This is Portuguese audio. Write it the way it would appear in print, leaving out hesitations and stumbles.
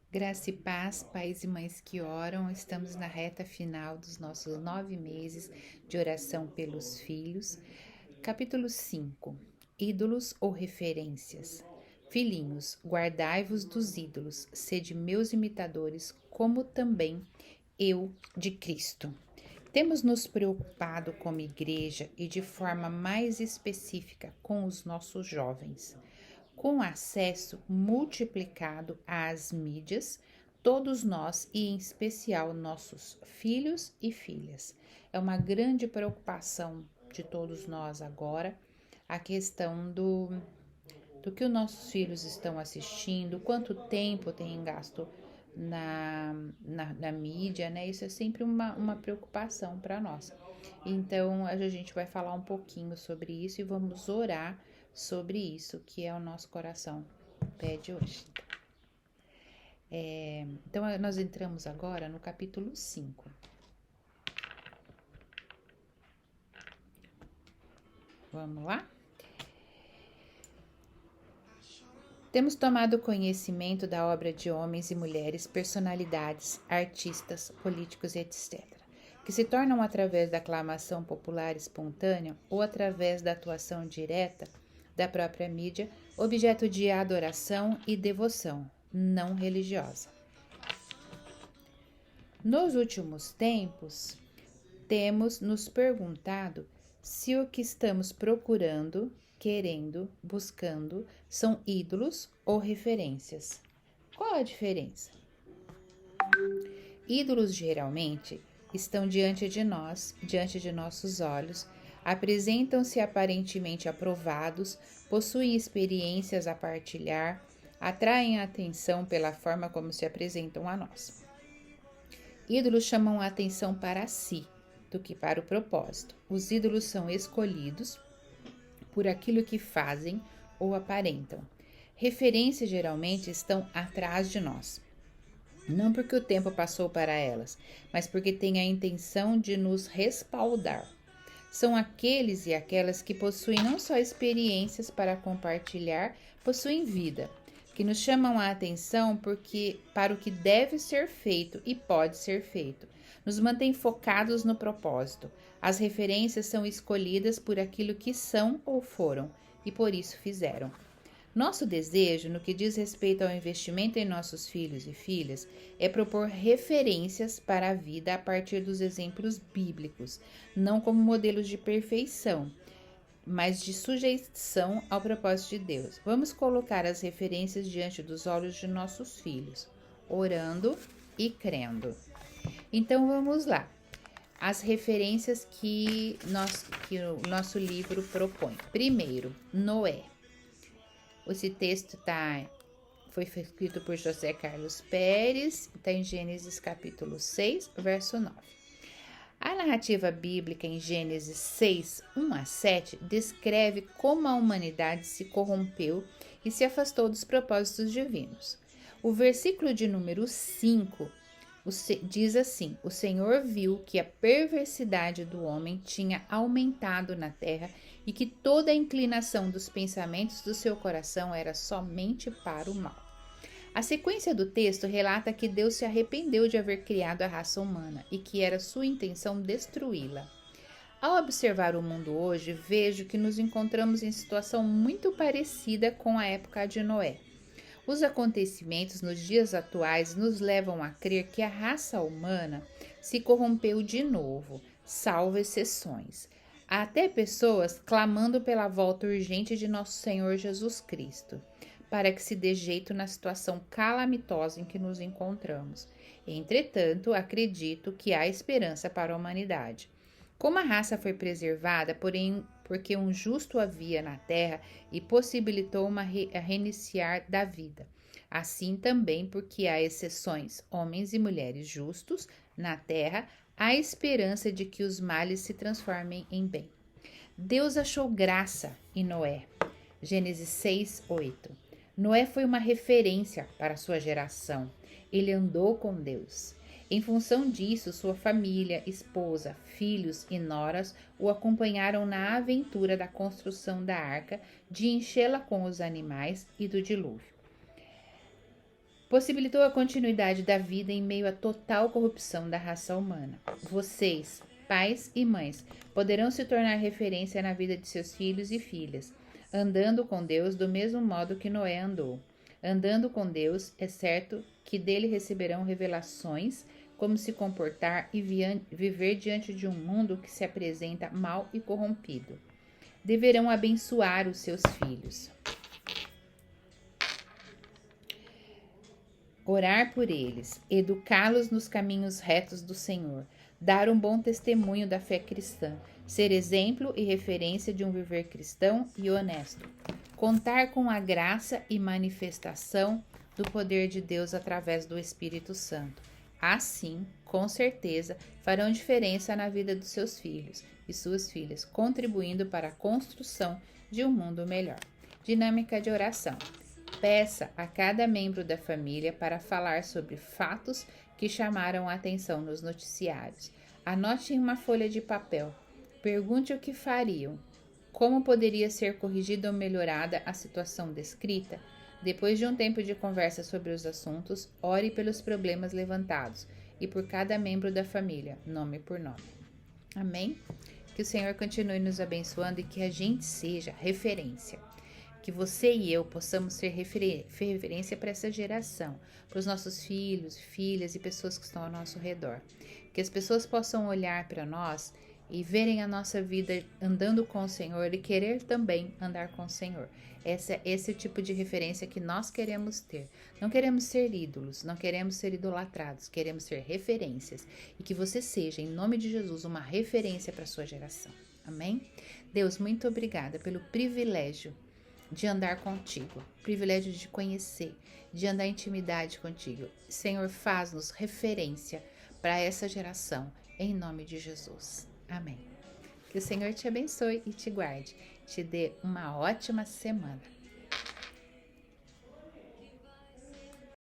Graça e paz, pais e mães que oram, estamos na reta final dos nossos 9 meses de oração pelos filhos. Capítulo 5: Ídolos ou referências. Filhinhos, guardai-vos dos ídolos, sede meus imitadores, como também eu de Cristo. Temos nos preocupado como igreja e de forma mais específica com os nossos jovens. Com acesso multiplicado às mídias, todos nós, e em especial nossos filhos e filhas, é uma grande preocupação de todos nós agora a questão do que os nossos filhos estão assistindo, quanto tempo tem gasto na mídia, né? Isso é sempre uma preocupação para nós. Então, a gente vai falar um pouquinho sobre isso e vamos orar sobre isso, que é o nosso coração pede hoje. Então, nós entramos agora no capítulo 5. Vamos lá? Temos tomado conhecimento da obra de homens e mulheres, personalidades, artistas, políticos, etc., que se tornam através da aclamação popular espontânea ou através da atuação direta da própria mídia, objeto de adoração e devoção, não religiosa. Nos últimos tempos, temos nos perguntado se o que estamos procurando, querendo, buscando são ídolos ou referências. Qual a diferença? Ídolos geralmente estão diante de nós, diante de nossos olhos, apresentam-se aparentemente aprovados, possuem experiências a partilhar, atraem a atenção pela forma como se apresentam a nós. Ídolos chamam a atenção para si, do que para o propósito. Os ídolos são escolhidos por aquilo que fazem ou aparentam. Referências geralmente estão atrás de nós. Não porque o tempo passou para elas, mas porque têm a intenção de nos respaldar. São aqueles e aquelas que possuem não só experiências para compartilhar, possuem vida, que nos chamam a atenção para o que deve ser feito e pode ser feito. Nos mantém focados no propósito. As referências são escolhidas por aquilo que são ou foram, e por isso fizeram. Nosso desejo, no que diz respeito ao investimento em nossos filhos e filhas, é propor referências para a vida a partir dos exemplos bíblicos, não como modelos de perfeição, mas de sujeição ao propósito de Deus. Vamos colocar as referências diante dos olhos de nossos filhos, orando e crendo. Então vamos lá. As referências que o nosso livro propõe. Primeiro, Noé. Esse texto foi escrito por José Carlos Pérez, está em Gênesis capítulo 6, verso 9. A narrativa bíblica em Gênesis 6, 1 a 7, descreve como a humanidade se corrompeu e se afastou dos propósitos divinos. O versículo de número 5 diz assim: O Senhor viu que a perversidade do homem tinha aumentado na terra e que toda a inclinação dos pensamentos do seu coração era somente para o mal. A sequência do texto relata que Deus se arrependeu de haver criado a raça humana e que era sua intenção destruí-la. Ao observar o mundo hoje, vejo que nos encontramos em situação muito parecida com a época de Noé. Os acontecimentos nos dias atuais nos levam a crer que a raça humana se corrompeu de novo, salvo exceções. Há até pessoas clamando pela volta urgente de nosso Senhor Jesus Cristo, para que se dê jeito na situação calamitosa em que nos encontramos. Entretanto, acredito que há esperança para a humanidade. Como a raça foi preservada, porém, porque um justo havia na terra e possibilitou a reiniciar da vida. Assim também, porque há exceções, homens e mulheres justos na terra, há esperança de que os males se transformem em bem. Deus achou graça em Noé. Gênesis 6, 8. Noé foi uma referência para sua geração. Ele andou com Deus. Em função disso, sua família, esposa, filhos e noras o acompanharam na aventura da construção da arca, de enchê-la com os animais e do dilúvio. possibilitou a continuidade da vida em meio à total corrupção da raça humana. Vocês, pais e mães, poderão se tornar referência na vida de seus filhos e filhas, andando com Deus do mesmo modo que Noé andou. Andando com Deus, é certo que dele receberão revelações, como se comportar e viver diante de um mundo que se apresenta mal e corrompido. Deverão abençoar os seus filhos, orar por eles, educá-los nos caminhos retos do Senhor, dar um bom testemunho da fé cristã, ser exemplo e referência de um viver cristão e honesto, contar com a graça e manifestação do poder de Deus através do Espírito Santo. Assim, com certeza, farão diferença na vida dos seus filhos e suas filhas, contribuindo para a construção de um mundo melhor. Dinâmica de oração. Peça a cada membro da família para falar sobre fatos que chamaram a atenção nos noticiários. Anote em uma folha de papel. Pergunte o que fariam. Como poderia ser corrigida ou melhorada a situação descrita? Depois de um tempo de conversa sobre os assuntos, ore pelos problemas levantados e por cada membro da família, nome por nome. Amém? Que o Senhor continue nos abençoando e que a gente seja referência. Que você e eu possamos ser referência para essa geração, para os nossos filhos, filhas e pessoas que estão ao nosso redor. Que as pessoas possam olhar para nós e verem a nossa vida andando com o Senhor e querer também andar com o Senhor. Esse é o tipo de referência que nós queremos ter. Não queremos ser ídolos, não queremos ser idolatrados, queremos ser referências. E que você seja, em nome de Jesus, uma referência para a sua geração. Amém? Deus, muito obrigada pelo privilégio de andar contigo, privilégio de conhecer, de andar em intimidade contigo. Senhor, faz-nos referência para essa geração, em nome de Jesus. Amém. Que o Senhor te abençoe e te guarde, te dê uma ótima semana.